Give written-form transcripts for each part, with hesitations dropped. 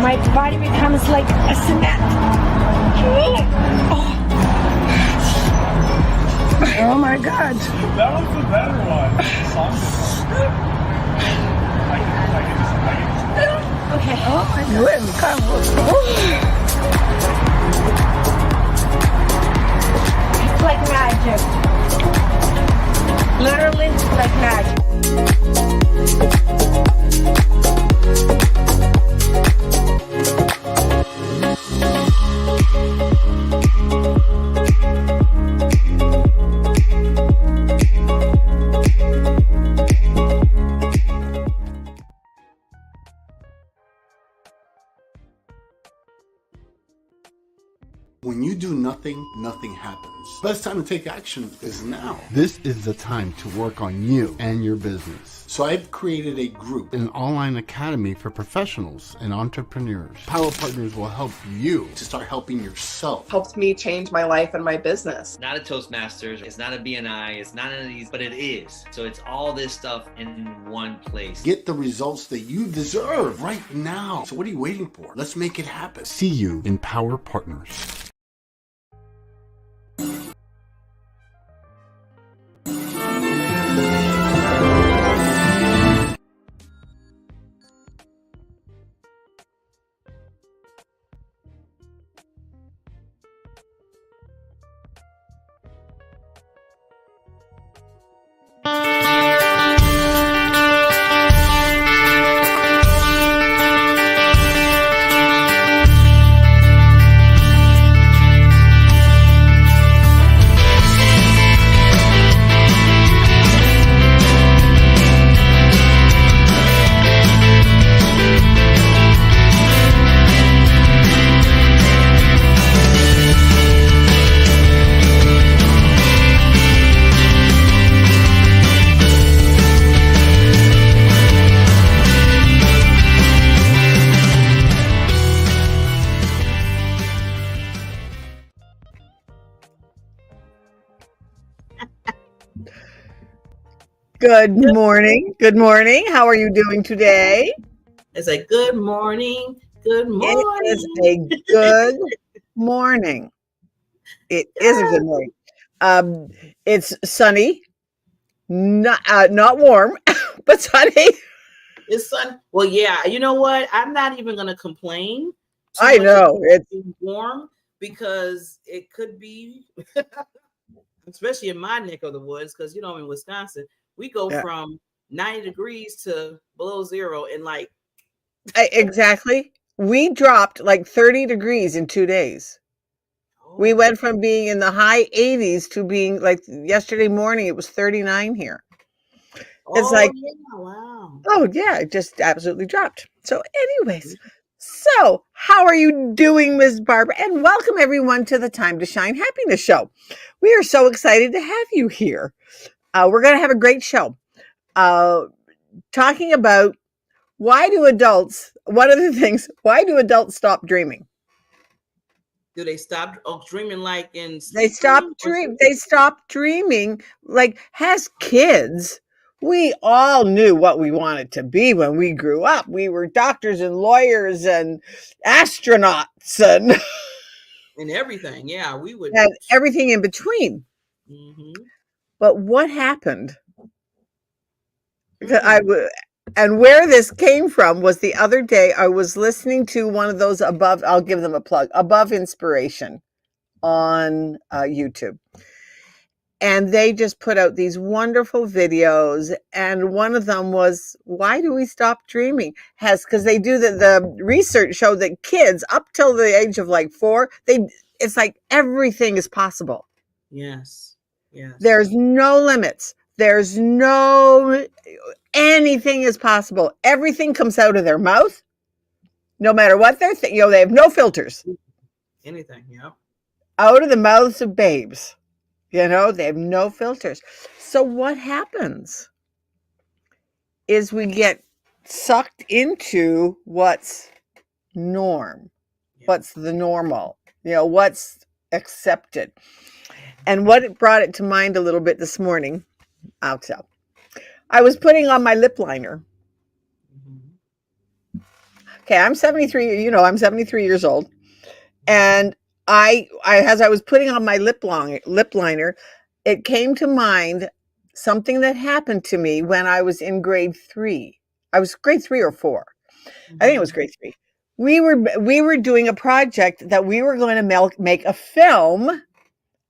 My body becomes like a cement. Oh my God. That was the better one. The song Okay. Oh my God. It's like magic. Literally like magic. When you do nothing, nothing happens. Best time to take action is now. This is the time to work on you and your business. So I've created a group, an online academy for professionals and entrepreneurs. Power Partners will help you to start helping yourself. Helped me change my life and my business. Not a Toastmasters, it's not a BNI, it's not any of these, but it is. So it's all this stuff in one place. Get the results that you deserve right now. So what are you waiting for? Let's make it happen. See you in Power Partners. Good morning. Good morning. How are you doing today? It's a good morning. Good morning. It is a good morning. It is a good morning. It's sunny, not warm, but sunny. It's sun. Well, yeah. You know what? I'm not even going to complain. I know it's warm because it could be, especially in my neck of the woods, because I'm in Wisconsin. We go from 90 degrees to below zero in like. Exactly. We dropped like 30 degrees in 2 days. Oh. We went from being in the high 80s to being like yesterday morning, it was 39 here. It's like, yeah, wow. Oh, yeah, it just absolutely dropped. So anyways, so how are you doing, Ms. Barbara? And welcome everyone to the Time to Shine Happiness Show. We are so excited to have you here. We're going to have a great show talking about why do adults stop dreaming? Do they stop dreaming like in They stop dreaming like as kids. We all knew what we wanted to be when we grew up. We were doctors and lawyers and astronauts and everything. Yeah, we would. And everything in between. Mm-hmm. But what happened? And where this came from was the other day I was listening to one of those I'll give them a plug, Above Inspiration on YouTube. And they just put out these wonderful videos. And one of them was, why do we stop dreaming? Because they do the research showed that kids up till the age of like 4, it's like everything is possible. Yes. Yes. There's no limits. Anything is possible. Everything comes out of their mouth, no matter what they're thinking. They have no filters. Anything, yeah. Out of the mouths of babes. They have no filters. So what happens is we get sucked into what's norm, what's the normal, what's accepted. And what it brought it to mind a little bit this morning, I'll tell. I was putting on my lip liner. Okay, I'm 73. You know, I'm 73 years old, and I as I was putting on my lip liner, it came to mind something that happened to me when I was in grade 3. I was grade 3 or 4. I think it was grade 3. We were doing a project that we were going to make a film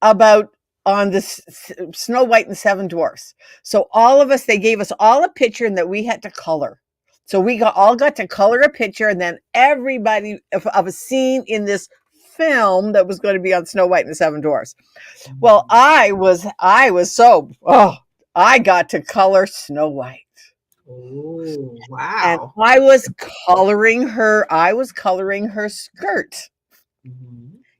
about on the Snow White and the Seven Dwarfs. So all of us, they gave us all a picture and that we had to color. So we all got to color a picture, and then everybody of a scene in this film that was going to be on Snow White and the Seven Dwarfs. Well, I got to color Snow White. Oh, And wow. I was coloring her skirt.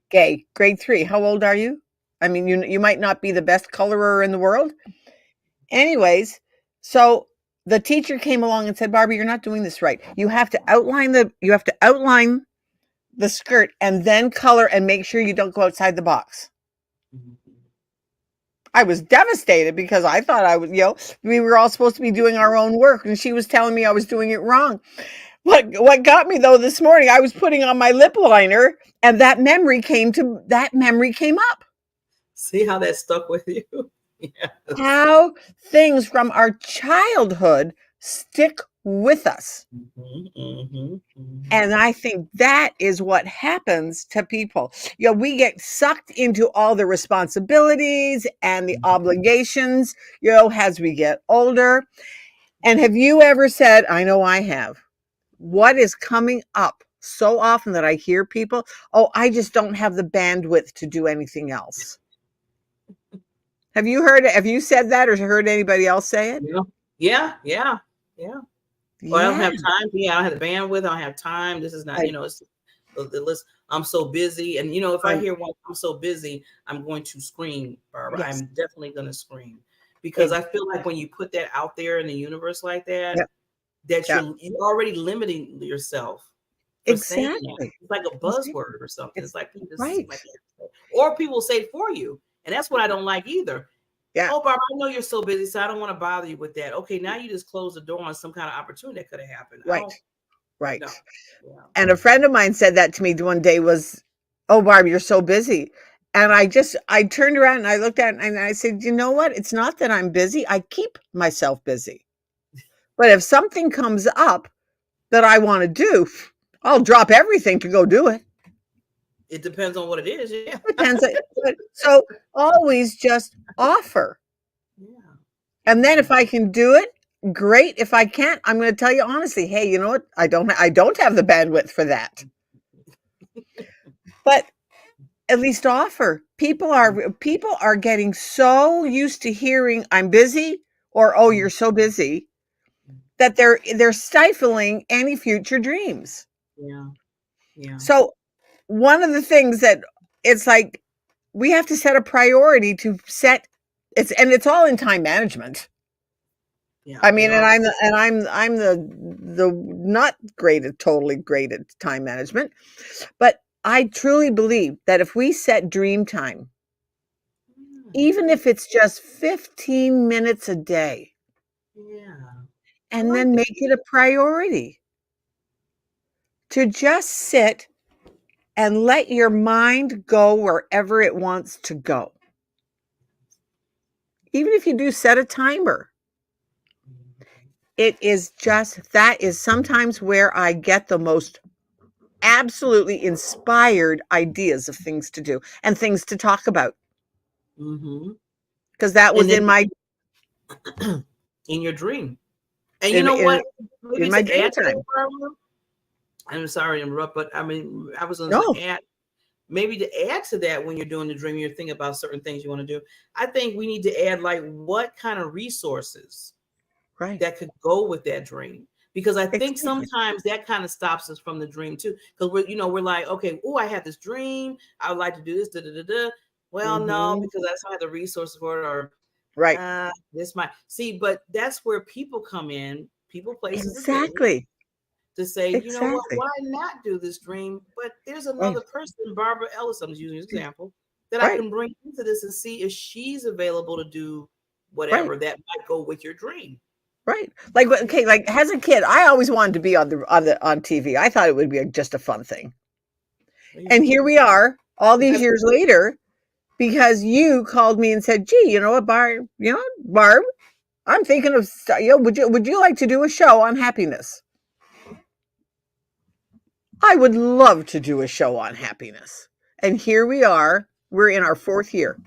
Okay, grade 3. How old are you? I mean, you might not be the best colorer in the world. Anyways, so the teacher came along and said, Barbie, you're not doing this right. You have to outline the skirt and then color and make sure you don't go outside the box. I was devastated because I thought we were all supposed to be doing our own work, and she was telling me I was doing it wrong. What got me though this morning, I was putting on my lip liner and that memory came up. See how that stuck with you? Yes. How things from our childhood stick with us. And I think that is what happens to people. We get sucked into all the responsibilities and the obligations, as we get older. And have you ever said, I know I have, what is coming up so often that I hear people, oh, I just don't have the bandwidth to do anything else. Have you said that or heard anybody else say it? Yeah. Well, I don't have time. I don't have the bandwidth. I don't have time. This is not, it's the list. I'm so busy. And, if I hear one, I'm so busy, I'm going to scream, Barbara. Yes. I'm definitely going to scream because I feel like when you put that out there in the universe like that, that you're already limiting yourself. Exactly. It's like a buzzword or something. It's like, or people say it for you. And that's what I don't like either. Yeah. Oh, Barbara, I know you're so busy, so I don't want to bother you with that. Okay, now you just close the door on some kind of opportunity that could have happened. Right. No. Yeah. And a friend of mine said that to me one day was, oh, Barb, you're so busy. And I turned around and I looked at it and I said, you know what? It's not that I'm busy. I keep myself busy. But if something comes up that I want to do, I'll drop everything to go do it. It depends on what it is. Yeah. Depends. So always just offer. Yeah. And then if I can do it, great. If I can't, I'm going to tell you honestly, hey, you know what? I don't have the bandwidth for that. But at least offer. People are getting so used to hearing I'm busy or oh, you're so busy that they're stifling any future dreams. Yeah. Yeah. So one of the things that it's like we have to set a priority to set it's all in time management. Yeah. I mean, and I'm the not totally great at time management, but I truly believe that if we set dream time, even if it's just 15 minutes a day, and then make it a priority to just sit and let your mind go wherever it wants to go. Even if you do set a timer, that is sometimes where I get the most absolutely inspired ideas of things to do and things to talk about. Because that was in your dream. And you know what? In my dream time. I'm sorry to interrupt, but I mean, I was going to add, maybe to add to that when you're doing the dream, you're thinking about certain things you want to do. I think we need to add like what kind of resources that could go with that dream. Because I think sometimes that kind of stops us from the dream too. Because we're like, okay, I had this dream. I would like to do this, Well, no, because I don't have the resources for it, or this might but that's where people come in, places, exactly. To say, you know what, why not do this dream? But there's another person, Barbara Ellison, I'm using an example, that I can bring into this and see if she's available to do whatever that might go with your dream. Right. Like, okay, like as a kid, I always wanted to be on TV. I thought it would be just a fun thing. And here we are all these years later because you called me and said, gee, you know what, Barb, I'm thinking of, would you like to do a show on happiness? I would love to do a show on happiness. And here we are. We're in our 4th year.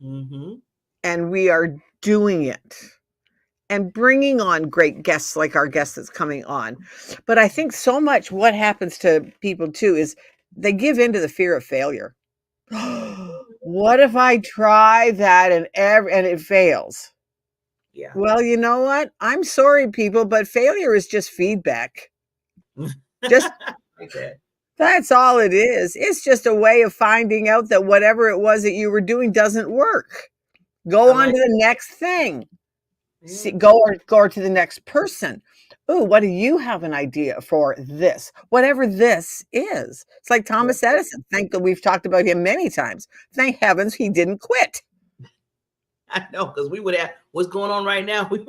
Mm-hmm. And we are doing it and bringing on great guests like our guest that's coming on. But I think so much what happens to people too is they give in to the fear of failure. What if I try that and it fails? Yeah. Well, you know what? I'm sorry, people, but failure is just feedback. Just Okay. That's all it is. It's just a way of finding out that whatever it was that you were doing doesn't work. Go on to the next thing. See, go to the next person. Ooh, what do you have an idea for this? Whatever this is. It's like Thomas Edison. Thank God we've talked about him many times. Thank heavens he didn't quit. I know, because we would have what's going on right now. We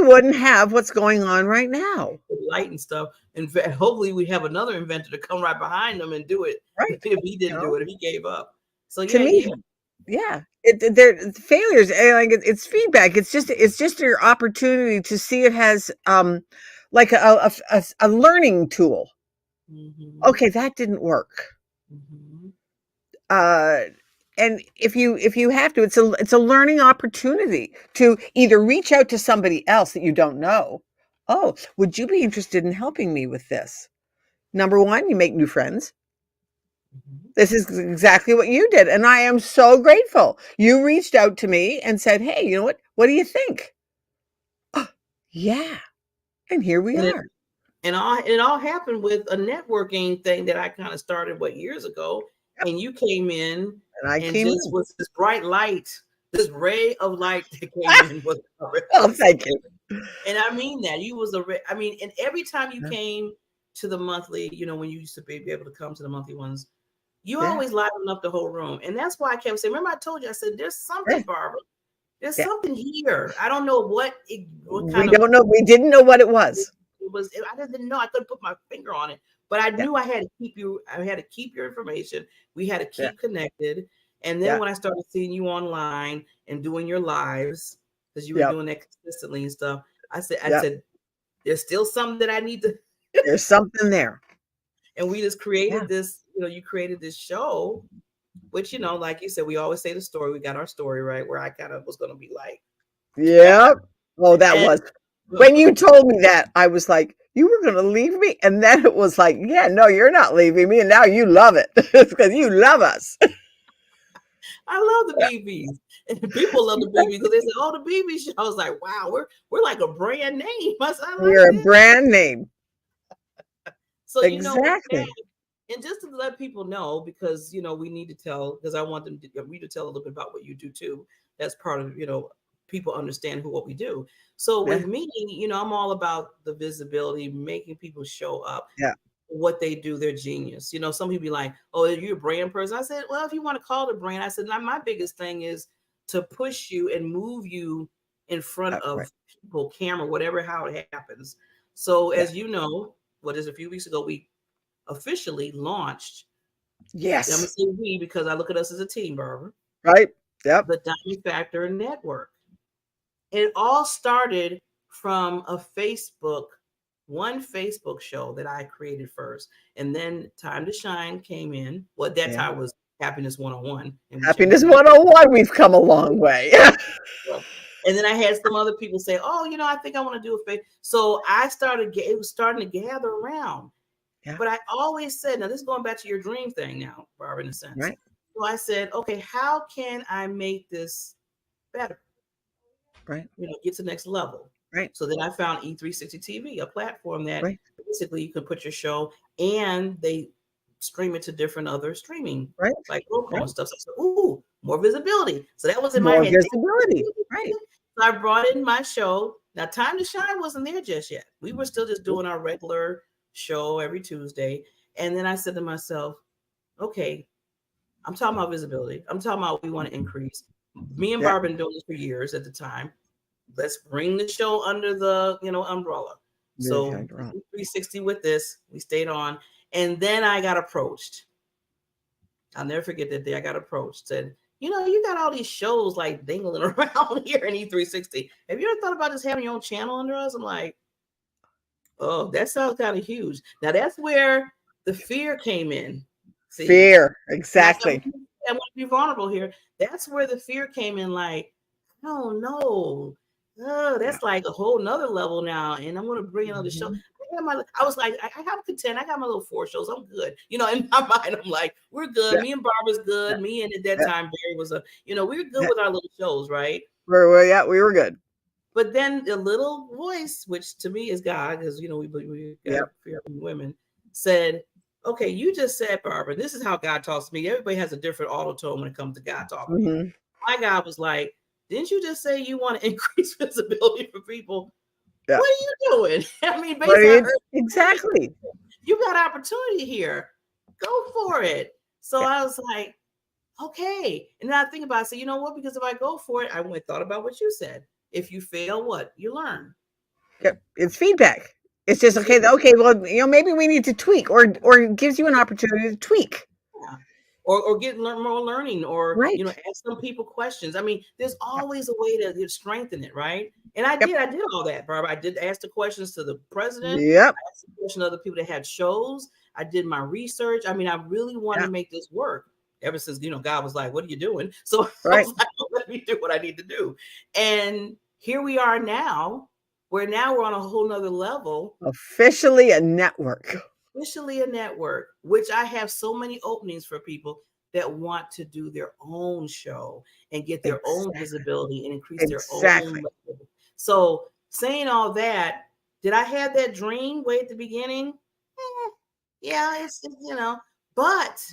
wouldn't have what's going on right now. Light and stuff. In fact, hopefully we have another inventor to come right behind them and do it. Right. If he didn't do it, if he gave up. So to me, they're failures. Like it's feedback. It's just your opportunity to see it as like a learning tool. Mm-hmm. Okay, that didn't work. Mm-hmm. And if you have to, it's a learning opportunity to either reach out to somebody else that you don't know. Oh, would you be interested in helping me with this? Number one, you make new friends. This is exactly what you did. And I am so grateful. You reached out to me and said, hey, you know what do you think? Oh, yeah. And here we are. And it all happened with a networking thing that I kind of started years ago. Yep. And you came in was this bright light, this ray of light that came in. Oh, thank you. And I mean that. You was and every time you came to the monthly, when you used to be able to come to the monthly ones, you always livened up the whole room. And that's why I kept saying, remember I told you, I said, there's something, Barbara. There's something here. I don't know what don't know. We didn't know what it was. I didn't know. I couldn't put my finger on it. But I knew I had to keep you. I had to keep your information. We had to keep connected. And then when I started seeing you online and doing your lives, because you were doing that consistently and stuff, I said, there's still something that I need to. There's something there. And we just created this. You created this show, which like you said, we always say the story. We got our story right, where I kind of was going to be like, Oh, that was when you told me that. I was like, you were going to leave me? And then it was like, no, you're not leaving me. And now you love it. It's because you love us. I love the BBs. And people love the BBs because they say, oh, the BB show. I was like, wow, we're like a brand name. We're a brand name. So, exactly. And just to let people know, because, we need to tell, because I want me to tell a little bit about what you do too. That's part of, people understand what we do. So with me, I'm all about the visibility, making people show up. Yeah. What they do, they're genius. Some people be like, oh, you're a brand person. I said, well, if you want to call it a brand, I said, my biggest thing is to push you and move you in front of people, camera, whatever, how it happens. So as you know, a few weeks ago, we officially launched. Yes. I'm going to say we, because I look at us as a team, Barbara. Right. Yep. The Diamond Factor Network. It all started from one Facebook show that I created first. And then Time to Shine came in. Well, that time was Happiness 101. Happiness 101. We've come a long way. And then I had some other people say, oh, I think I want to do a face. So it was starting to gather around. Yeah. But I always said, now this is going back to your dream thing now, Barbara, in a sense. Right. So I said, okay, how can I make this better? Right. Get to the next level. Right. So then I found E360 TV, a platform that basically you can put your show and they stream it to different other streaming, like Roku and stuff. So I said, ooh, more visibility. So that was in my head. More visibility. Right. So I brought in my show. Now, Time to Shine wasn't there just yet. We were still just doing our regular show every Tuesday. And then I said to myself, okay, I'm talking about visibility. I'm talking about we want to increase. Me and Barb been doing this for years at the time. let's bring the show under the umbrella. So 360 with this, we stayed on, and then I got approached. I'll never forget that day I got approached. Said, you got all these shows like dingling around here in E360. Have you ever thought about just having your own channel under us? I'm like, oh, that sounds kind of huge. Now that's where the fear came in. See? Fear, exactly. I want to be vulnerable here. That's where the fear came in. Like, oh no, that's like a whole nother level now. And I'm going to bring another show. I was like, I have content. I got my little 4 shows. I'm good. In my mind, I'm like, we're good. Yeah. Me and Barbara's good. Me and at that time, Barry was we were good with our little shows, right? We were good. But then the little voice, which to me is God, because we got fear of women, said, okay, you just said, Barbara, this is how God talks to me. Everybody has a different auto tone when it comes to God talking. Mm-hmm. My God was like, didn't you just say you want to increase visibility for people? Yeah. What are you doing? I mean, basically, exactly. You got opportunity here. Go for it. So I was like, okay. And then I think about it. So you know what? Because if I go for it, I went thought about what you said. If you fail, what? You learn. Yep. It's feedback. It's just okay. Well, maybe we need to tweak, or it gives you an opportunity to tweak. Yeah. Or get more learning, or ask some people questions. I mean, there's always a way to strengthen it, right? And I did all that, Barbara. I did ask the questions to the president. Yep. I asked the question of the people that had shows. I did my research. I mean, I really wanted to make this work. Ever since God was like, "What are you doing?" So I was like, "Let me do what I need to do." And here we are now. We're on a whole nother level. Officially a network. Officially a network, which I have so many openings for people that want to do their own show and get their own visibility and increase their own level. So saying all that, did I have that dream way at the beginning? Yeah, it's but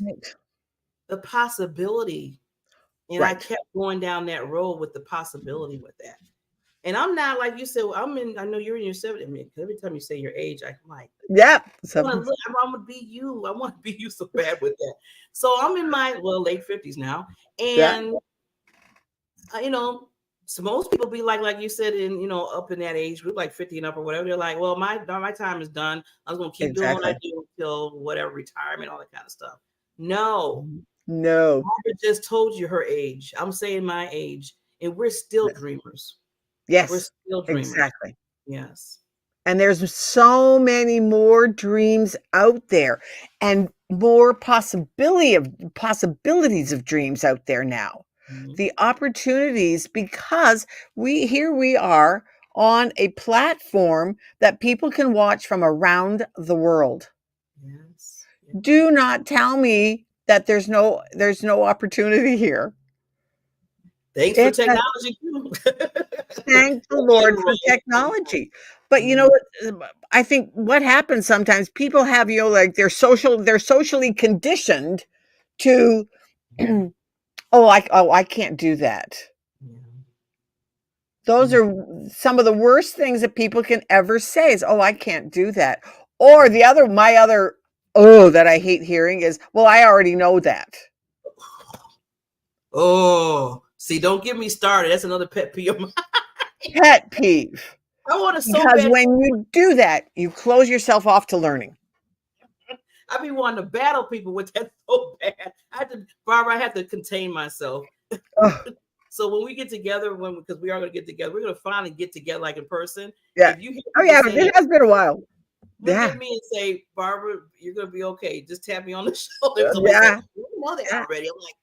the possibility, and I kept going down that road with the possibility with that. And I'm not, like you said, I know you're in your 70s. I mean, every time you say your age, I'm like, I want to be you. I want to be you so bad with that. So I'm in my, late 50s now. And, so most people be like you said, up in that age group, like 50 and up or whatever. They're like, well, my time is done. I was going to keep doing what I do until whatever, retirement, all that kind of stuff. No. I just told you her age. I'm saying my age. And we're still dreamers. Yes, we're still dreamers. Exactly. Yes. And there's so many more dreams out there and more possibilities of dreams out there now. Mm-hmm. The opportunities, because we are on a platform that people can watch from around the world. Yes. Do not tell me that there's no opportunity here. Thanks for technology. Thank the Lord for technology. But I think what happens sometimes, people have they're socially conditioned to I can't do that. Yeah. Those are some of the worst things that people can ever say is, I can't do that. Or my other that I hate hearing is, I already know that. Oh, see, don't get me started. That's another pet peeve of mine. Pet peeve. I want to because when you do that, you close yourself off to learning. I be wanting to battle people with that so bad. Barbara, I have to contain myself. So when we get together, because we are going to get together, we're going to finally get together like in person. Yeah. It has been a while. Look at me and say, Barbara, you're going to be okay. Just tap me on the shoulder. You know that already. I'm like,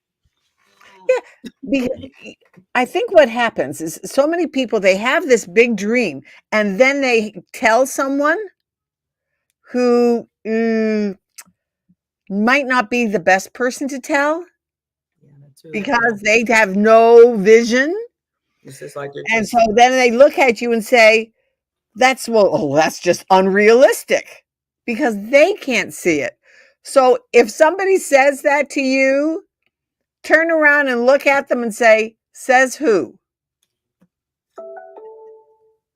I think what happens is so many people, they have this big dream and then they tell someone who might not be the best person to tell because they have no vision. It's just like and so then they look at you and say, that's just unrealistic because they can't see it. So if somebody says that to you, turn around and look at them and say, says who?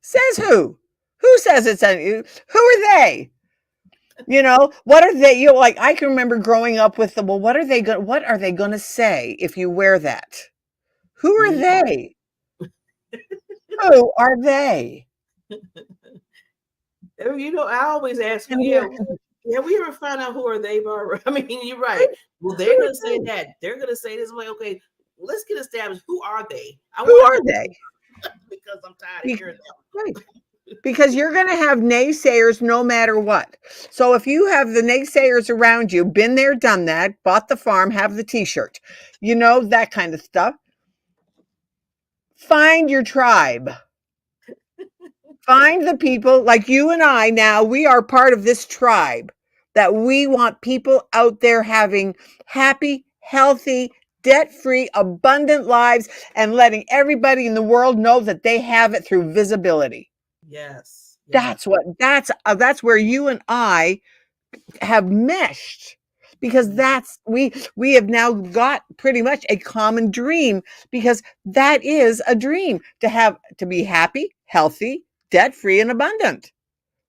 Says who? Who says it's on you? Who are they? What are they? I can remember growing up with them. Well, what are they going to say if you wear that? Who are they? Who Who are they? You know, I always ask, And yeah, we're- have we ever found out who are they, Barbara? I mean, you're right. Well, they're gonna say that. They're gonna say this way. Okay, let's get established. Who are they? I Who wanna are know they? because I'm tired of hearing them. Right. Because you're going to have naysayers no matter what. So if you have the naysayers around you, been there, done that, bought the farm, have the t-shirt, you know, that kind of stuff. Find your tribe. Find the people like you and I now, we are part of this tribe that we want people out there having happy, healthy, debt-free, abundant lives and letting everybody in the world know that they have it through visibility. Yes. That's where you and I have meshed because we have now got pretty much a common dream because that is a dream to be happy, healthy, debt-free and abundant.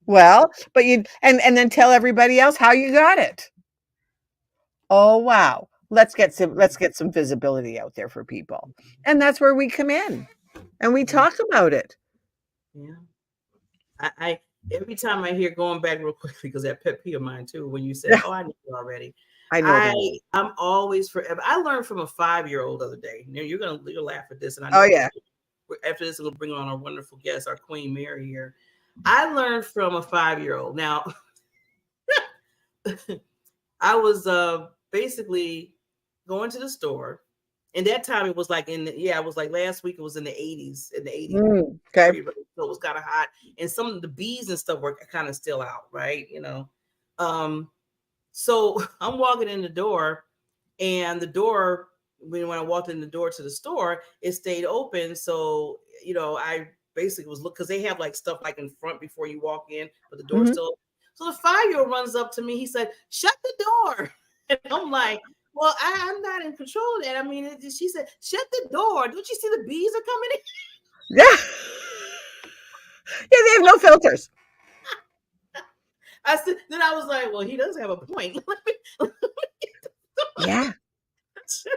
Well, but and then tell everybody else how you got it. Oh wow. Let's get some visibility out there for people. And that's where we come in and we talk about it. Yeah. I every time I hear going back real quickly because that pet peeve of mine too. When you said, "Oh, I know you already," I know. I'm always forever. I learned from a 5-year-old the other day. Now you'll laugh at this, and I know. Oh yeah. After this, we'll bring on our wonderful guest, our Queen Mary here. I learned from a 5-year-old. Now, I was basically going to the store. And that time it was like it was like last week. It was in the 80s. Okay. So it was kind of hot, and some of the bees and stuff were kind of still out, right? You know. So I'm walking in the door, and the door when I walked in the door to the store, it stayed open. So you know, I basically was because they have like stuff like in front before you walk in, but the door's still open. So the 5-year-old runs up to me. He said, "Shut the door," and I'm like. Well, I'm not in control of that. I mean, she said, "Shut the door. Don't you see the bees are coming in?" Yeah. Yeah, they have no filters. Then I was like, well, he does have a point. Yeah.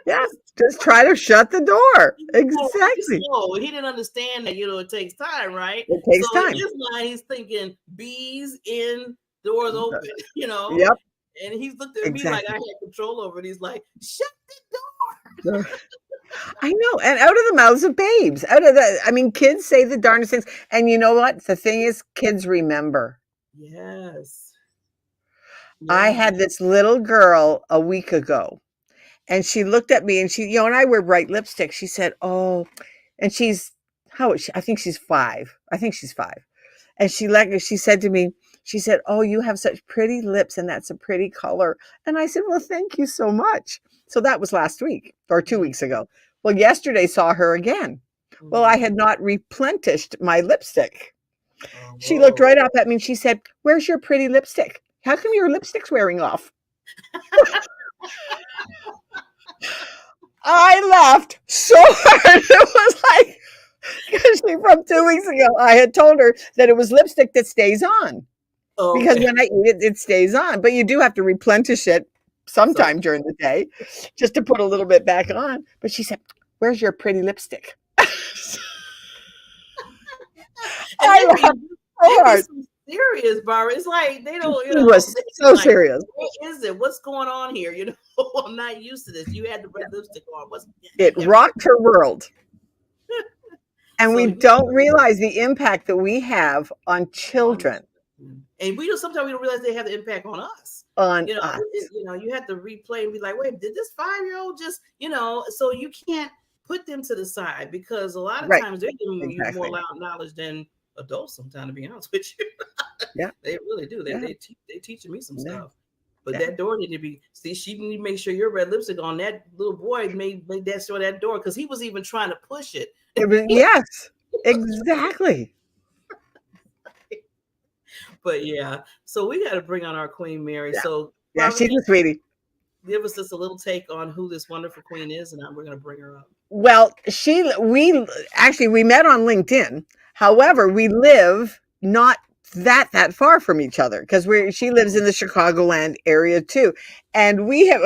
Yeah. Just try to shut the door. Exactly. So he didn't understand that, it takes time, right? It takes time. In his mind, he's thinking bees in, doors open, Yep. And he's looked at me like I had control over it. He's like, "Shut the door." I know. And out of the mouths of babes. Kids say the darndest things. And you know what? The thing is, kids remember. Yes. I had this little girl a week ago. And she looked at me and and I wear bright lipstick. She said, "Oh," and how is she? I think she's 5. And she said to me, she said, "Oh, you have such pretty lips and that's a pretty color." And I said, "Well, thank you so much." So that was last week or 2 weeks ago. Well, yesterday saw her again. Well, I had not replenished my lipstick. She looked right up at me and she said, "Where's your pretty lipstick? How come your lipstick's wearing off?" I laughed so hard. It was like, because from 2 weeks ago, I had told her that it was lipstick that stays on. Because when I eat it, it stays on. But you do have to replenish it sometime during the day just to put a little bit back on. But she said, "Where's your pretty lipstick?" I laughed so hard. Serious, Barbara. It's like they don't. It was so serious. What is it? What's going on here? I'm not used to this. You had the red lipstick on. It rocked her world. And we don't realize the impact that we have on children. And sometimes we don't realize they have the impact on us. Us. You have to replay and be like, wait, did this 5-year-old just, so you can't put them to the side because a lot of times they're giving you more knowledge than adults sometimes, to be honest with you. Yeah. They really do. They teaching me some stuff. But that door needed to be, she need to make sure your red lipstick on. That little boy made that sure that door because he was even trying to push it. Yes, exactly. But yeah, so we got to bring on our Queen Mary. Yeah. So She's a sweetie. Give us just a little take on who this wonderful queen is, and we're going to bring her up. Well, we met on LinkedIn. However, we live not that far from each other because she lives in the Chicagoland area too, and we have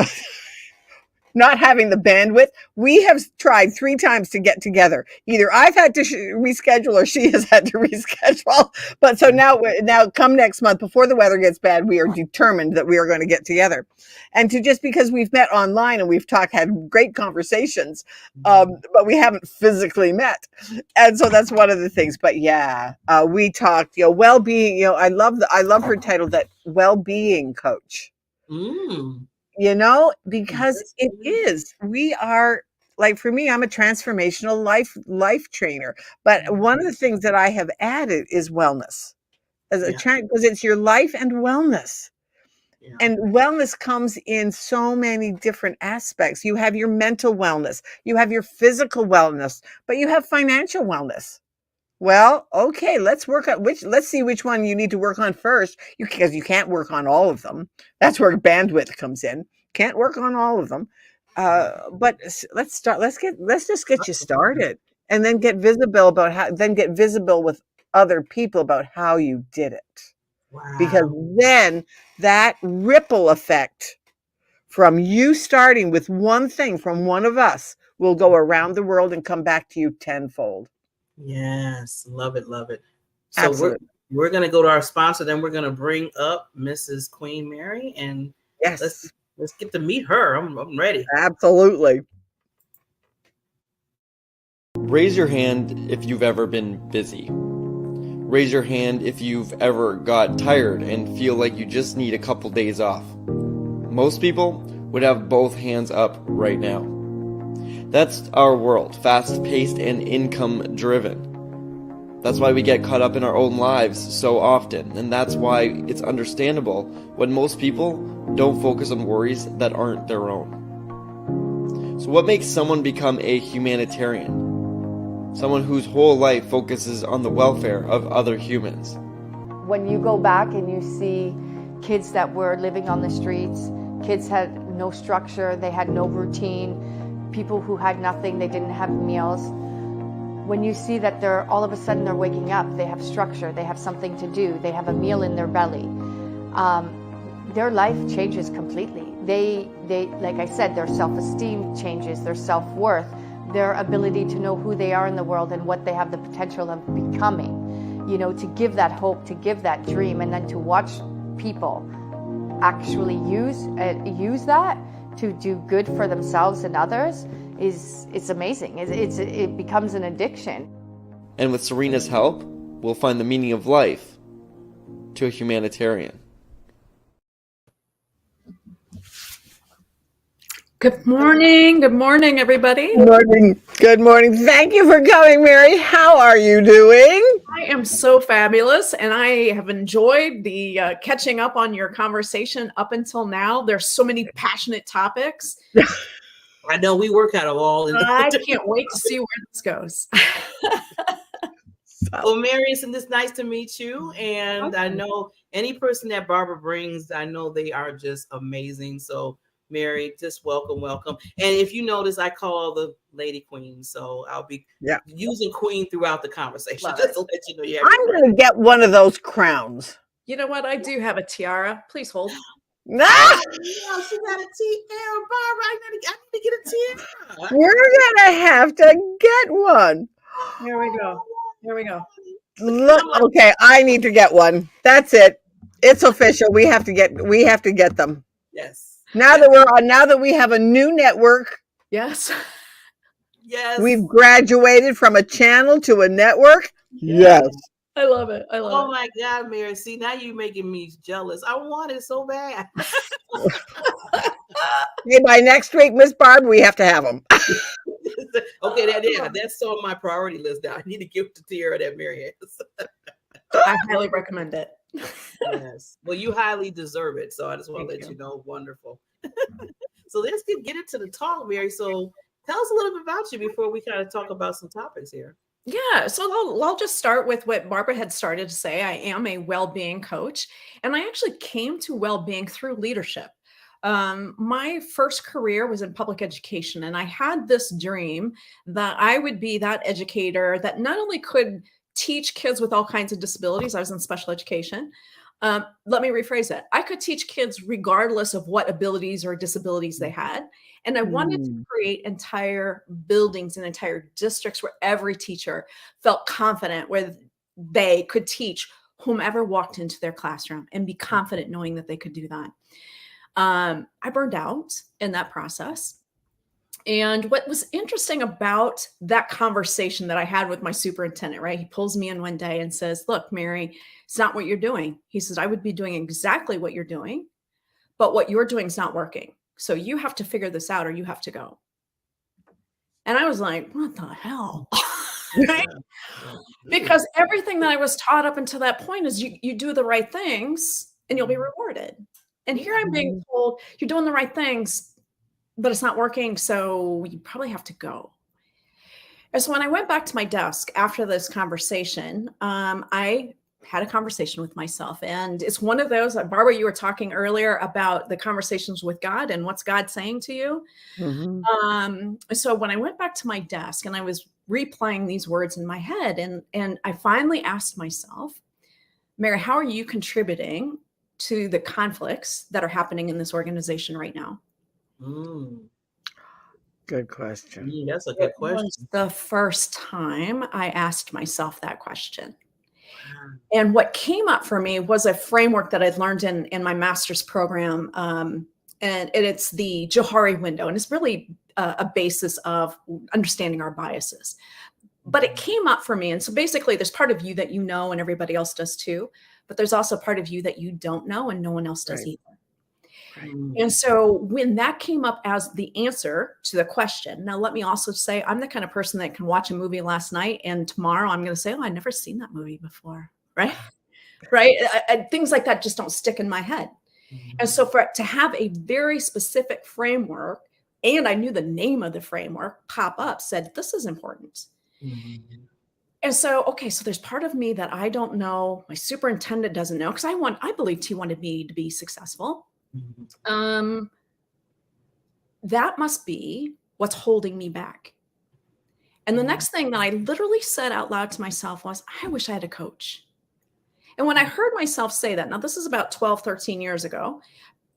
not having the bandwidth. We have tried 3 times to get together. Either I've had to reschedule or she has had to reschedule. But so now come next month, before the weather gets bad, we are determined that we are going to get together. And to just because we've met online and we've had great conversations, but we haven't physically met. And so that's one of the things. But yeah, we talked, well-being, I love her title, that well-being coach. Because it is, we are, like, for me, I'm a transformational life trainer, but one of the things that I have added is wellness because it's your life and wellness. And wellness comes in so many different aspects. You have your mental wellness, you have your physical wellness, but you have financial wellness. Well, okay, let's see which one you need to work on first, because you can't work on all of them. That's where bandwidth comes in. Can't work on all of them. But let's start. Let's just get you started, and then get visible with other people about how you did it. Wow. Because then that ripple effect from you starting with one thing from one of us will go around the world and come back to you tenfold. Yes, love it. So we're going to go to our sponsor, then we're going to bring up Mrs. Queen Mary, and let's get to meet her. I'm ready. Absolutely. Raise your hand if you've ever been busy. Raise your hand if you've ever got tired and feel like you just need a couple days off. Most people would have both hands up right now. That's our world, fast-paced and income-driven. That's why we get caught up in our own lives so often, and that's why it's understandable when most people don't focus on worries that aren't their own. So what makes someone become a humanitarian? Someone whose whole life focuses on the welfare of other humans. When you go back and you see kids that were living on the streets, kids had no structure, they had no routine, people who had nothing, they didn't have meals. When you see that all of a sudden they're waking up, they have structure, they have something to do, they have a meal in their belly, their life changes completely. They, like I said, their self-esteem changes, their self-worth, their ability to know who they are in the world and what they have the potential of becoming, to give that hope, to give that dream, and then to watch people actually use that to do good for themselves and others it's amazing. It becomes an addiction. And with Serena's help, we'll find the meaning of life to a humanitarian. Good morning, everybody. Good morning. Thank you for coming, Mary. How are you doing? I am so fabulous, and I have enjoyed the catching up on your conversation up until now. There's so many passionate topics. I know we work out of all. I can't wait to see where this goes. Well, Mary, it's nice to meet you. And I know any person that Barbara brings, I know they are just amazing. So Mary, just welcome. And if you notice, I call the lady queen, so I'll be using queen throughout the conversation. Just to let you know. I'm going to get one of those crowns. You know what? I do have a tiara. Please hold. Nah! She got a tiara, Barbara. I need to get a tiara. We're going to have to get one. Here we go. Look, okay, I need to get one. That's it. It's official. We have to get them. Yes. Now that we have a new network. Yes. We've graduated from a channel to a network. Yes. I love it. Oh my God, Mary. See, now you're making me jealous. I want it so bad. Hey, by next week, Miss Barb, we have to have them. Okay, that's on my priority list now. I need to give the tiara that Mary has. I highly recommend it. Yes. Well, you highly deserve it. So I just want to let you know. Wonderful. So let's get into the talk, Mary. So tell us a little bit about you before we kind of talk about some topics here. Yeah, so I'll just start with what Barbara had started to say. I am a well-being coach, and I actually came to well-being through leadership. My first career was in public education, and I had this dream that I would be that educator that not only could teach kids with all kinds of disabilities. I was in special education, Let me rephrase it. I could teach kids regardless of what abilities or disabilities they had. And I wanted to create entire buildings and entire districts where every teacher felt confident, where they could teach whomever walked into their classroom and be confident knowing that they could do that. I burned out in that process. And what was interesting about that conversation that I had with my superintendent, right? He pulls me in one day and says, look, Mary, it's not what you're doing. He says, I would be doing exactly what you're doing, but what you're doing is not working. So you have to figure this out or you have to go. And I was like, what the hell? Right? Because everything that I was taught up until that point is you do the right things and you'll be rewarded. And here I'm being told you're doing the right things, but it's not working, so you probably have to go. And so when I went back to my desk after this conversation, I had a conversation with myself. And it's one of those, Barbara, you were talking earlier about the conversations with God and what's God saying to you. So when I went back to my desk and I was replaying these words in my head, and I finally asked myself, Mary, how are you contributing to the conflicts that are happening in this organization right now? Good question. That's a good question. It was the first time I asked myself that question. And what came up for me was a framework that I'd learned in my master's program. And it's the Johari window. And it's really a basis of understanding our biases. But it came up for me. And so basically, there's part of you that you know and everybody else does too. But there's also part of you that you don't know and no one else does either. And so when that came up as the answer to the question, now let me also say, I'm the kind of person that can watch a movie last night and tomorrow I'm going to say, oh, I've never seen that movie before. Right. Right. Things like that just don't stick in my head. And so to have a very specific framework, and I knew the name of the framework pop up, said, this is important. And so, okay, so there's part of me that I don't know. My superintendent doesn't know because I believed he wanted me to be successful. That must be what's holding me back. And the next thing that I literally said out loud to myself was, I wish I had a coach. And when I heard myself say that, now this is about 12, 13 years ago,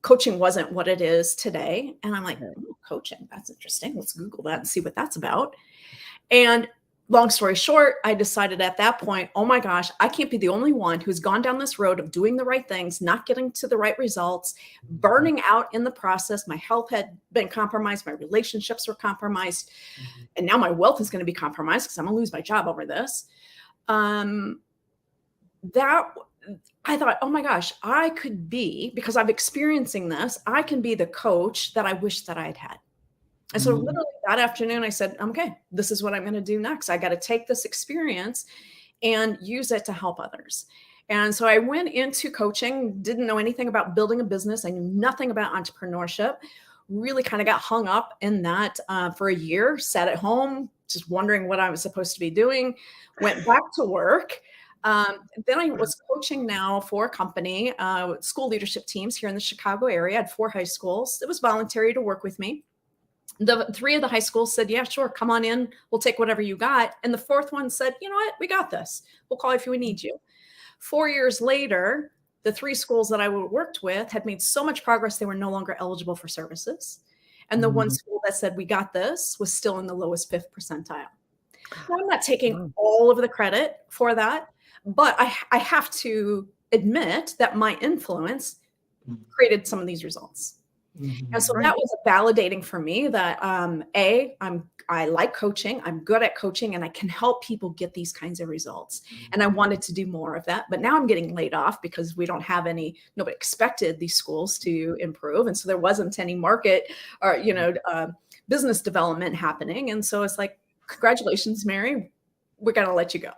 coaching wasn't what it is today. And I'm like, coaching, that's interesting. Let's Google that and see what that's about. And long story short, I decided at that point, oh my gosh, I can't be the only one who's gone down this road of doing the right things, not getting to the right results, burning out in the process. My health had been compromised. My relationships were compromised. And now my wealth is going to be compromised because I'm going to lose my job over this. That I thought, oh my gosh, I could be, because I'm experiencing this, I can be the coach that I wish that I'd had. And so literally that afternoon, I said, okay, this is what I'm going to do next. I got to take this experience and use it to help others. And so I went into coaching, didn't know anything about building a business. I knew nothing about entrepreneurship, really kind of got hung up in that for a year, sat at home, just wondering what I was supposed to be doing, went back to work. Then I was coaching now for a company, school leadership teams here in the Chicago area. I had 4 high schools. It was voluntary to work with me. The 3 of the high schools said, yeah, sure, come on in. We'll take whatever you got. And the 4th one said, you know what? We got this. We'll call if we need you. 4 years later, the 3 schools that I worked with had made so much progress, they were no longer eligible for services. And the one school that said, we got this, was still in the lowest 5th percentile. Now, I'm not taking all of the credit for that, but I have to admit that my influence created some of these results. And so that was validating for me that I like coaching, I'm good at coaching, and I can help people get these kinds of results. And I wanted to do more of that, but now I'm getting laid off because we don't have nobody expected these schools to improve. And so there wasn't any market or, business development happening. And so it's like, congratulations, Mary, we're going to let you go.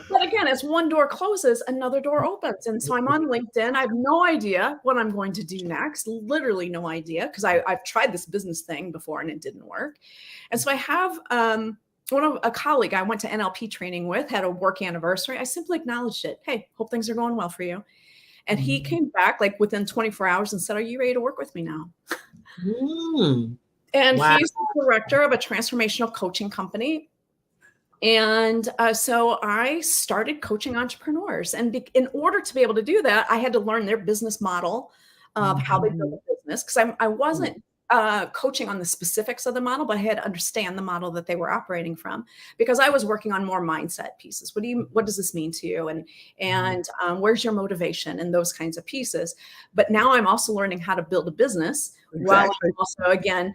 But again, as one door closes, another door opens. And so I'm on LinkedIn. I have no idea what I'm going to do next. Literally no idea, because I've tried this business thing before and it didn't work. And so I have a colleague I went to NLP training with, had a work anniversary. I simply acknowledged it. Hey, hope things are going well for you. And he came back like within 24 hours and said, are you ready to work with me now? And he's the director of a transformational coaching company. And so I started coaching entrepreneurs. And in order to be able to do that, I had to learn their business model of how they build a business, because I wasn't coaching on the specifics of the model, but I had to understand the model that they were operating from, because I was working on more mindset pieces. What does this mean to you? And where's your motivation and those kinds of pieces. But now I'm also learning how to build a business while I'm also, again,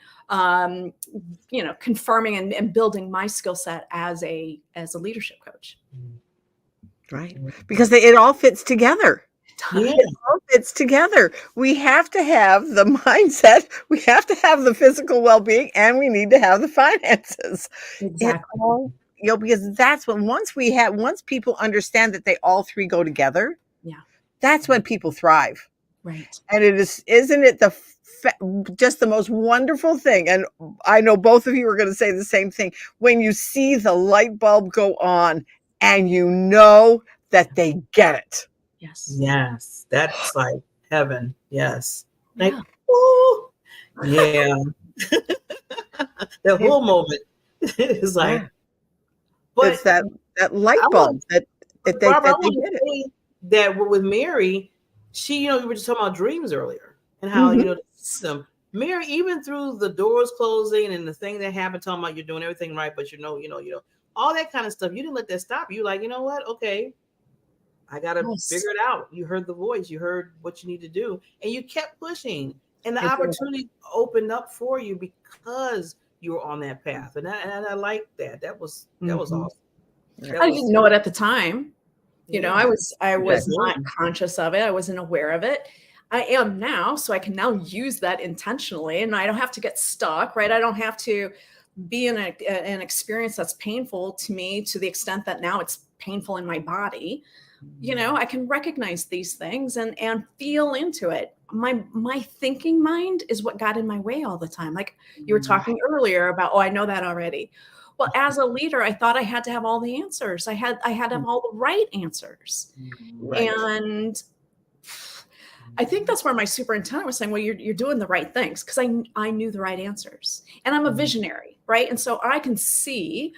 confirming and building my skill set as a leadership coach. Right. Because it all fits together. Yeah. It all fits together. We have to have the mindset, we have to have the physical well-being, and we need to have the finances. Exactly. Because that's when once people understand that they all three go together, that's when people thrive. Right. And isn't it just the most wonderful thing? And I know both of you are going to say the same thing. When you see the light bulb go on and you know that they get it. Yes. Yes. That's like heaven. Yes. Like, ooh, yeah. The whole moment is like, but it's that light bulb that they get it. That with Mary, she, we were just talking about dreams earlier and how, the system, Mary, even through the doors closing and the thing that happened, talking about you're doing everything right, but all that kind of stuff, you didn't let that stop you. Like, you know what? Okay, I got to figure it out. You heard the voice, you heard what you need to do, and you kept pushing, and the opportunity opened up for you because you were on that path. And I like that. That was awesome. I didn't know it at the time. I was not conscious of it. I wasn't aware of it. I am now, so I can now use that intentionally, and I don't have to get stuck, right? I don't have to be in an experience that's painful to me to the extent that now it's painful in my body. I can recognize these things and feel into it. My thinking mind is what got in my way all the time. Like you were talking earlier about, I know that already. Well, as a leader, I thought I had to have all the answers. I had to have all the right answers. Right. And I think that's where my superintendent was saying, well, you're doing the right things, because I knew the right answers, and I'm a visionary, right? And so I can see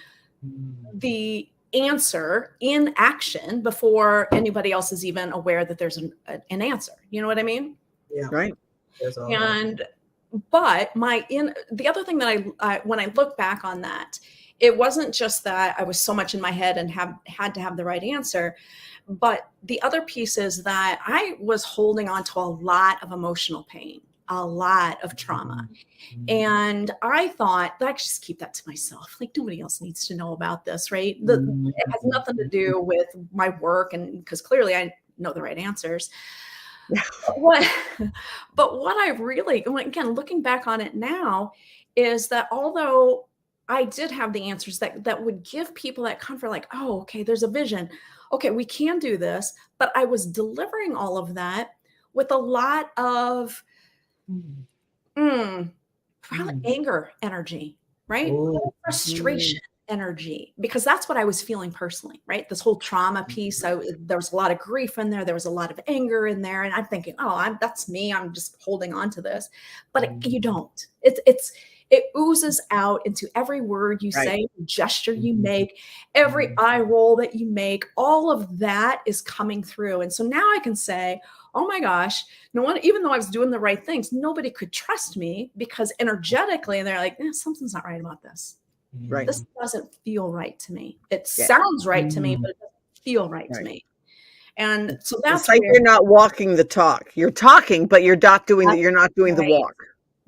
the answer in action before anybody else is even aware that there's an answer. You know what I mean? Yeah. Right. But the other thing that I when I look back on that, it wasn't just that I was so much in my head and had to have the right answer, but the other piece is that I was holding on to a lot of emotional pain, a lot of trauma. And I thought, I could just keep that to myself. Like, nobody else needs to know about this, right? It has nothing to do with my work, and because clearly I know the right answers. But what I really, again, looking back on it now, is that although I did have the answers that would give people that comfort, like, oh, okay, there's a vision. Okay, we can do this. But I was delivering all of that with a lot of probably anger energy, right? Frustration energy, because that's what I was feeling personally, right? This whole trauma piece. There was a lot of grief in there. There was a lot of anger in there. And I'm thinking, that's me. I'm just holding on to this. But you don't. It oozes out into every word you say, gesture you make, every eye roll that you make. All of that is coming through. And so now I can say, oh my gosh, no one, even though I was doing the right things, nobody could trust me, because energetically they're like, something's not right about this. Right. This doesn't feel right to me. It sounds right to me, but it doesn't feel right to me. And so that's it's like you're not walking the talk. You're talking, but you're not doing you're not doing the walk.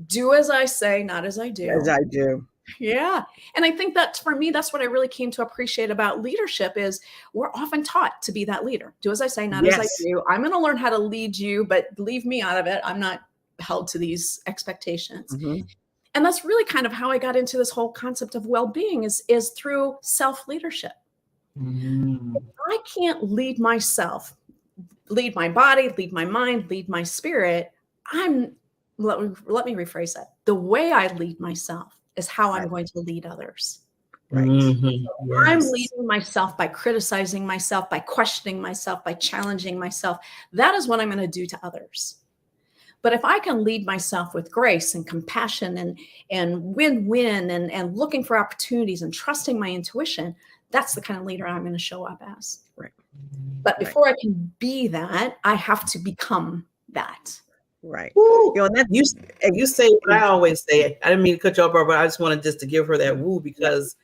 Do as I say, not as I do. As I do. Yeah. And I think that for me, that's what I really came to appreciate about leadership is we're often taught to be that leader. Do as I say, not as I do. I'm going to learn how to lead you, but leave me out of it. I'm not held to these expectations. And that's really kind of how I got into this whole concept of well-being is through self-leadership. If I can't lead myself, lead my body, lead my mind, lead my spirit, let me rephrase that. The way I lead myself is how I'm going to lead others. Right. I'm leading myself by criticizing myself, by questioning myself, by challenging myself. That is what I'm going to do to others. But if I can lead myself with grace and compassion and win-win and looking for opportunities and trusting my intuition, That's the kind of leader I'm going to show up as. Right. But before I can be that, I have to become that. Right. Woo. You know, and that, You say what I always say. I didn't mean to cut you off, Barbara. I just wanted just to give her that woo, because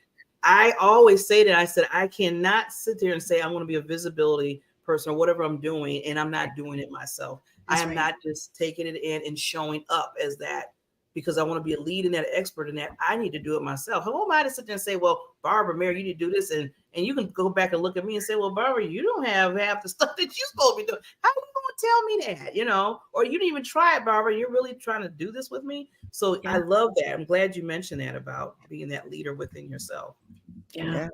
I always say that. I said, I cannot sit there and say I'm going to be a visibility person or whatever I'm doing, and I'm not doing it myself. I am not just taking it in and showing up as that, because I want to be a lead and that expert in that. I need to do it myself. Who am I to sit there and say, well, Barbara, Mary, you need to do this? And you can go back and look at me and say, well, Barbara, you don't have half the stuff that you're supposed to be doing. How are you going to tell me that? You know, or you didn't even try it, Barbara. You're really trying to do this with me. So I love that. I'm glad you mentioned that about being that leader within yourself. Yeah.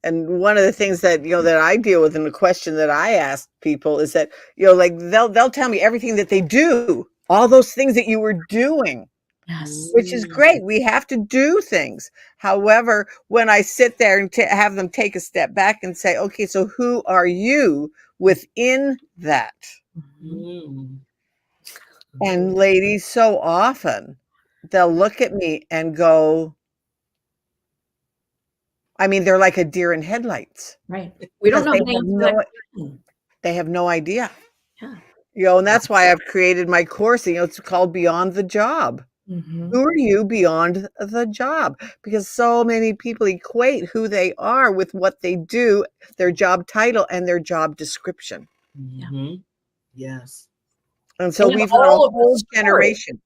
And one of the things that, you know, that I deal with, and the question that I ask people is that, you know, like they'll tell me everything that they do, all those things that you were doing. Yes. Which is great. We have to do things. However, when I sit there and have them take a step back and say, okay, so who are you within that? And ladies, so often they'll look at me and go, I mean, they're like a deer in headlights. Right. We don't know the names. They have no idea. Yeah. You know, and that's why I've created my course. You know, it's called Beyond the Job. Who are you beyond the job? Because so many people equate who they are with what they do, their job title and their job description. Yes. And so we've got a whole generation.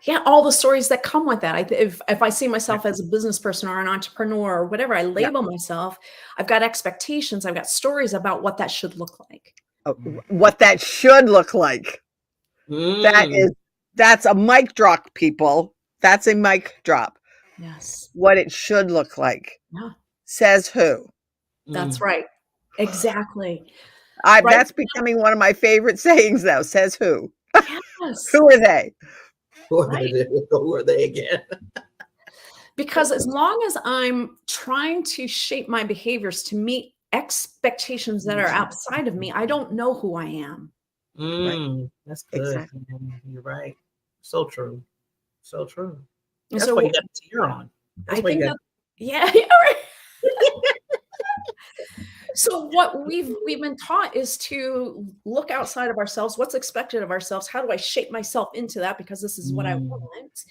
Yeah, all the stories that come with that. If I see myself as a business person or an entrepreneur or whatever I label myself, I've got expectations. I've got stories about what that should look like. What that should look like. That's a mic drop, people. That's a mic drop. Yes. What it should look like. Yeah. Says who? That's right. Exactly. That's becoming one of my favorite sayings now. Says who? Yes. Who are they? Who are they again? Because as long as I'm trying to shape my behaviors to meet expectations that are outside of me, I don't know who I am. That's good. Exactly. You're right. So true. So true. That's so why you got a tear on. I think right. So what we've been taught is to look outside of ourselves. What's expected of ourselves? How do I shape myself into that? Because this is what I want.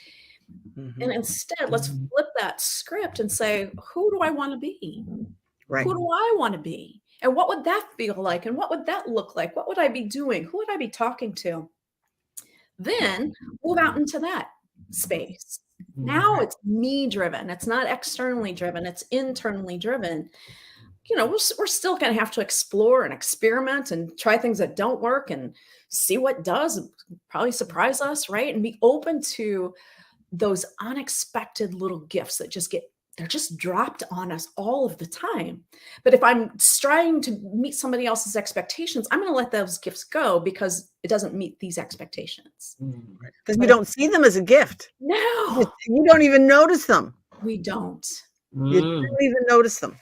And instead, let's flip that script and say, who do I want to be? Right. Who do I want to be? And what would that feel like? And what would that look like? What would I be doing? Who would I be talking to? Then move out into that space. Now it's me driven. It's not externally driven. It's internally driven. You know, we're still going to have to explore and experiment and try things that don't work and see what does, probably surprise us, right? And be open to those unexpected little gifts that they're just dropped on us all of the time. But if I'm trying to meet somebody else's expectations, I'm going to let those gifts go because it doesn't meet these expectations. Because we don't see them as a gift. No. You don't even notice them. We don't. You don't even notice them.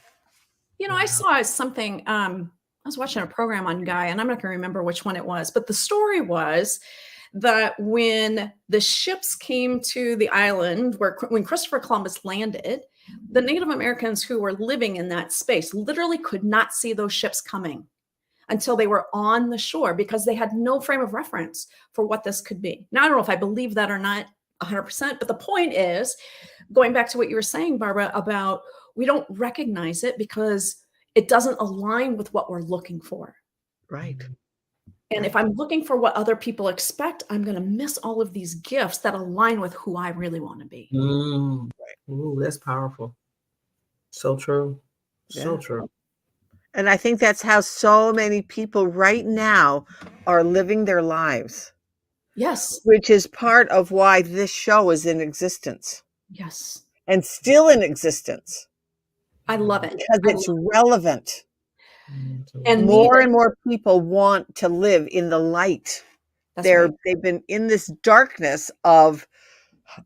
You know, I saw something, I was watching a program on Guy, and I'm not going to remember which one it was, but the story was that when the ships came to the island when Christopher Columbus landed, the Native Americans who were living in that space literally could not see those ships coming until they were on the shore because they had no frame of reference for what this could be. Now, I don't know if I believe that or not 100%, but the point is, going back to what you were saying, Barbara, about we don't recognize it because it doesn't align with what we're looking for. Right. And if I'm looking for what other people expect, I'm going to miss all of these gifts that align with who I really want to be. Ooh, that's powerful. So true. So true. And I think that's how so many people right now are living their lives. Yes. Which is part of why this show is in existence. Yes. And still in existence. I love it. Because it's relevant. And more and more people want to live in the light. They've been in this darkness of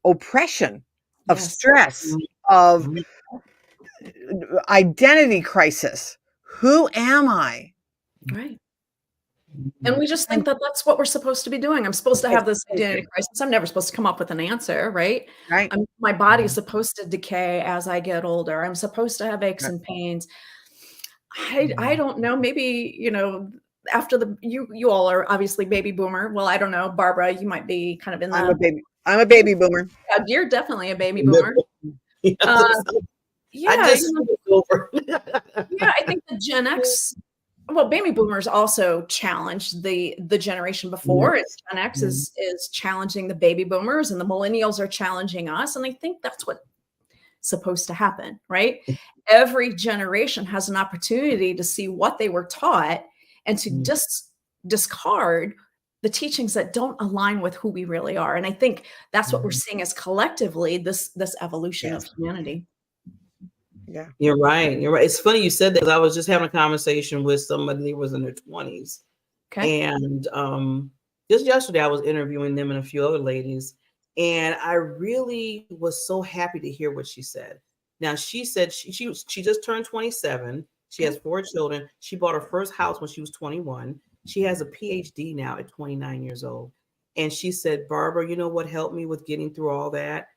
oppression, of stress, of identity crisis. Who am I? Right. And we just think that that's what we're supposed to be doing. I'm supposed to have this identity crisis. I'm never supposed to come up with an answer, right? Right. My body is supposed to decay as I get older. I'm supposed to have aches and pains. I don't know. Maybe, after you all are obviously baby boomer. Well, I don't know. Barbara, you might be kind of in I'm that. a baby boomer. You're definitely a baby boomer. Yeah, I just over. yeah, I think the Gen X, well, baby boomers also challenged the generation before. It's Gen X is challenging the baby boomers, and the millennials are challenging us. And I think that's what's supposed to happen, right? Every generation has an opportunity to see what they were taught and to discard the teachings that don't align with who we really are. And I think that's what we're seeing as collectively this evolution of humanity. Yeah, you're right. You're right. It's funny you said that, because I was just having a conversation with somebody who was in their 20s. Okay. And just yesterday I was interviewing them and a few other ladies, and I really was so happy to hear what she said. Now, she said she just turned 27. She has 4 children. She bought her first house when she was 21. She has a PhD now at 29 years old. And she said, Barbara, you know what helped me with getting through all that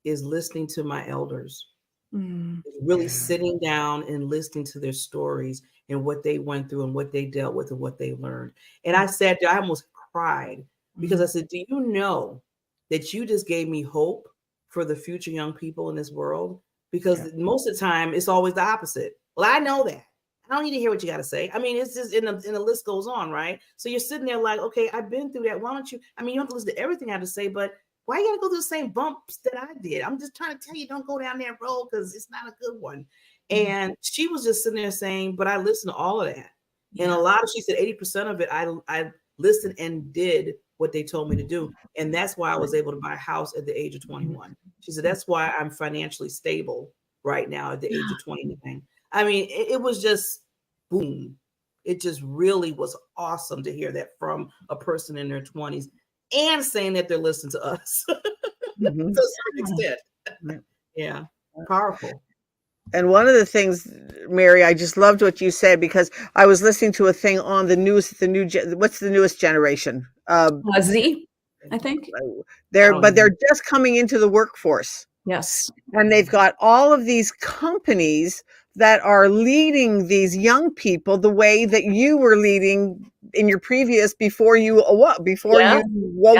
is listening to my elders. Really sitting down and listening to their stories and what they went through and what they dealt with and what they learned. And I sat there, I almost cried, because I said, do you know that you just gave me hope for the future young people in this world? Because most of the time it's always the opposite. Well, I know that. I don't need to hear what you got to say. I mean, it's just and the list goes on, right? So you're sitting there like, okay, I've been through that. Why don't you? I mean, you don't have to listen to everything I have to say, but why you got to go through the same bumps that I did? I'm just trying to tell you, don't go down that road, because it's not a good one. And she was just sitting there saying, but I listened to all of that. And she said 80% of it, I listened and did what they told me to do. And that's why I was able to buy a house at the age of 21. She said, that's why I'm financially stable right now at the age of 29. I mean, it was just boom. It just really was awesome to hear that from a person in their 20s, and saying that they're listening to us to a certain extent. Yeah, powerful. And one of the things, Mary, I just loved what you said, because I was listening to a thing on what's the newest generation? Z, I think. But they're just coming into the workforce. Yes. And they've got all of these companies that are leading these young people the way that you were leading in your previous, before you woke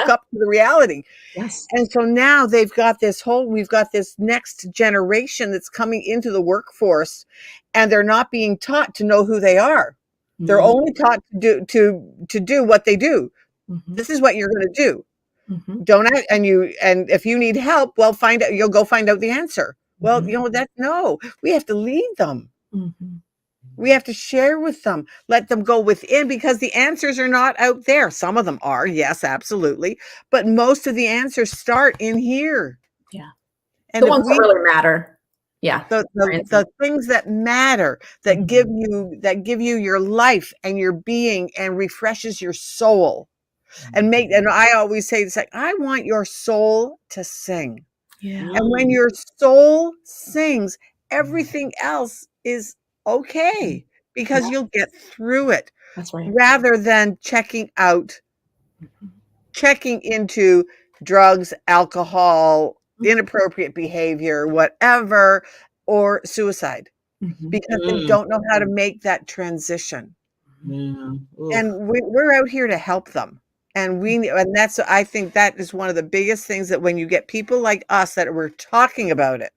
up to the reality. Yes. And so now we've got this next generation that's coming into the workforce, and they're not being taught to know who they are. They're only taught to do what they do. This is what you're going to do. And if you need help, well, you'll go find out the answer. Well, we have to lead them. We have to share with them, let them go within, because the answers are not out there. Some of them are, yes, absolutely. But most of the answers start in here. Yeah. And the ones that really matter. Yeah. The things that matter, that give you your life and your being, and refreshes your soul. And I always say, it's like, I want your soul to sing. Yeah. And when your soul sings, everything else is okay, because you'll get through it. That's right. Rather than checking into drugs, alcohol, inappropriate behavior, whatever, or suicide, because they don't know how to make that transition. And we're out here to help them. I think that is one of the biggest things, that when you get people like us that we're talking about it,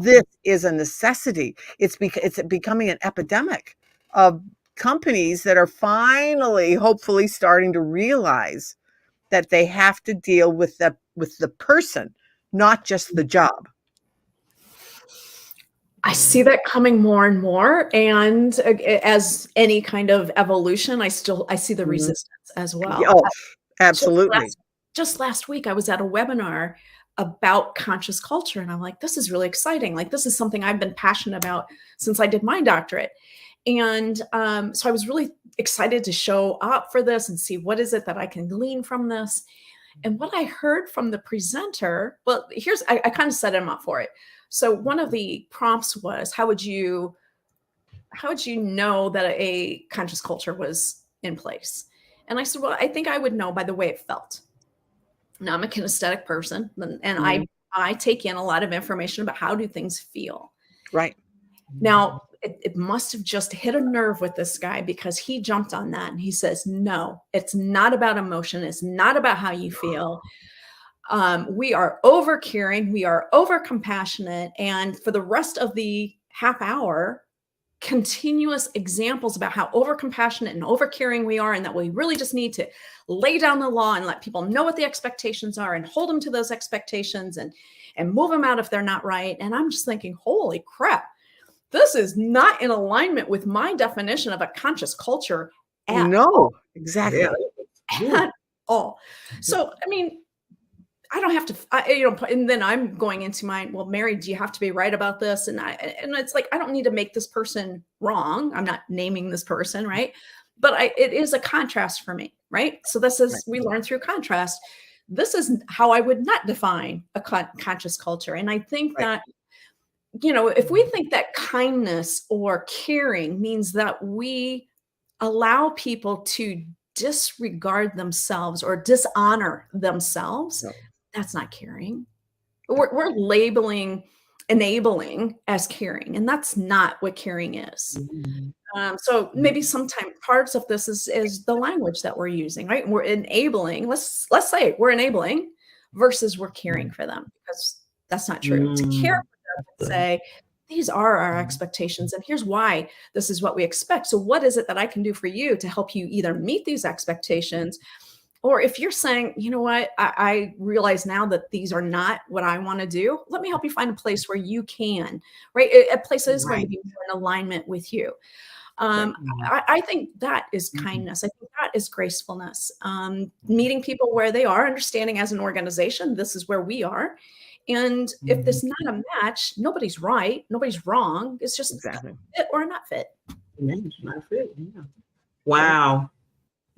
this is a necessity. It's becoming an epidemic of companies that are finally, hopefully, starting to realize that they have to deal with the person, not just the job. I see that coming more and more. And as any kind of evolution, I see the resistance as well. Oh, absolutely. Just last week, I was at a webinar about conscious culture, and I'm like, this is really exciting. Like, this is something I've been passionate about since I did my doctorate. And so I was really excited to show up for this and see what is it that I can glean from this. And what I heard from the presenter, well, I kind of set him up for it. So one of the prompts was, how would you know that a conscious culture was in place. And I said, well, I think I would know by the way it felt. Now I'm a kinesthetic person, and I take in a lot of information about how do things feel. Right. Now, it must have just hit a nerve with this guy, because he jumped on that and he says, no, it's not about emotion. It's not about how you feel. We are over caring. We are over compassionate. And for the rest of the half hour, continuous examples about how over compassionate and over caring we are, and that we really just need to lay down the law and let people know what the expectations are and hold them to those expectations and move them out if they're not right. And I'm just thinking, holy crap, this is not in alignment with my definition of a conscious culture at No, exactly. at all. So, I mean, I don't have to, and then I'm going into my, well, Mary, do you have to be right about this? And it's like, I don't need to make this person wrong. I'm not naming this person, right? But it is a contrast for me, right? So this is, we learn through contrast. This is how I would not define a conscious culture. And I think that, if we think that kindness or caring means that we allow people to disregard themselves or dishonor themselves, that's not caring. We're labeling enabling as caring, and that's not what caring is. So maybe sometimes parts of this is the language that we're using, right? We're enabling. Let's say we're enabling versus we're caring for them, because that's not true. To care for them and say, these are our expectations, and here's why this is what we expect. So what is it that I can do for you to help you either meet these expectations? Or if you're saying, you know what, I realize now that these are not what I want to do, let me help you find a place where you can, right? A place that is going to be more in alignment with you. I think that is kindness. I think that is gracefulness. Meeting people where they are, understanding as an organization, this is where we are. And if there's not a match, nobody's right, nobody's wrong. It's just fit or not fit. Not fit. Yeah. Wow.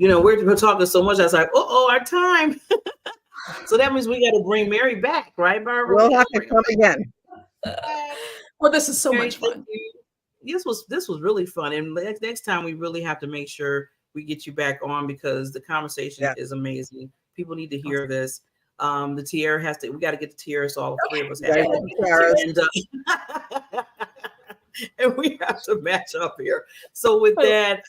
We're talking so much. I was like, our time. So that means we got to bring Mary back, right, Barbara? We'll have to come again. Well, this is so much fun. This was really fun. And next time we really have to make sure we get you back on, because the conversation is amazing. People need to hear this. The tiara we got to get the tiara, so all three of us have it. And we have to match up here. So with that,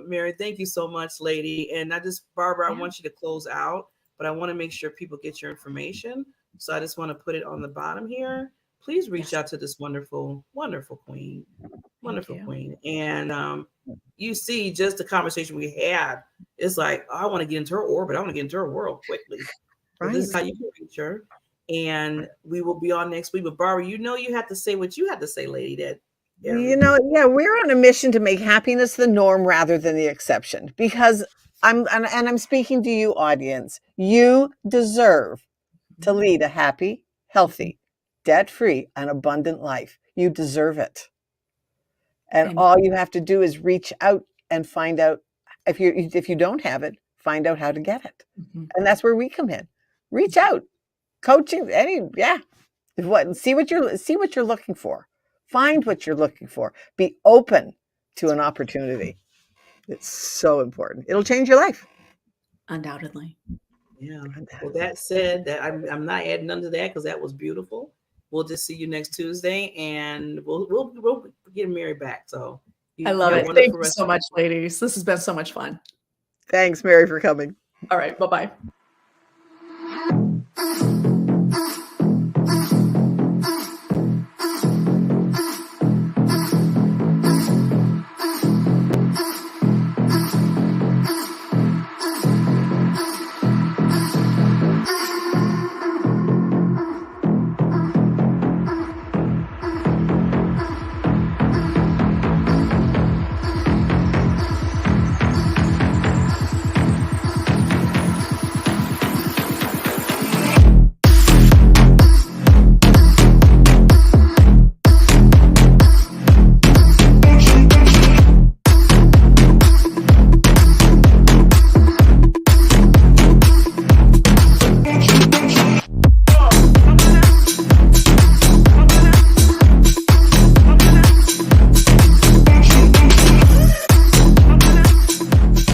Mary, thank you so much, lady. And Barbara, I want you to close out, but I want to make sure people get your information. So I just want to put it on the bottom here. Please reach out to this wonderful, wonderful queen, queen. And you see, just the conversation we had, it's like, I want to get into her orbit. I want to get into her world quickly. So this is how you can reach her. And we will be on next week. But Barbara, you have to say what you have to say, lady. We're on a mission to make happiness the norm rather than the exception, because I'm speaking to you, audience. You deserve to lead a happy, healthy, debt-free, and abundant life. You deserve it. And all you have to do is reach out and find out, if you don't have it, find out how to get it. And that's where we come in. Reach out. Coaching, see what you're looking for. Find what you're looking for. Be open to an opportunity. It's so important. It'll change your life. Undoubtedly. Yeah. Well, that said, that I'm not adding none to that, because that was beautiful. We'll just see you next Tuesday, and we'll get Mary back. So I love it. Thank you so much, ladies. This has been so much fun. Thanks, Mary, for coming. All right. Bye-bye.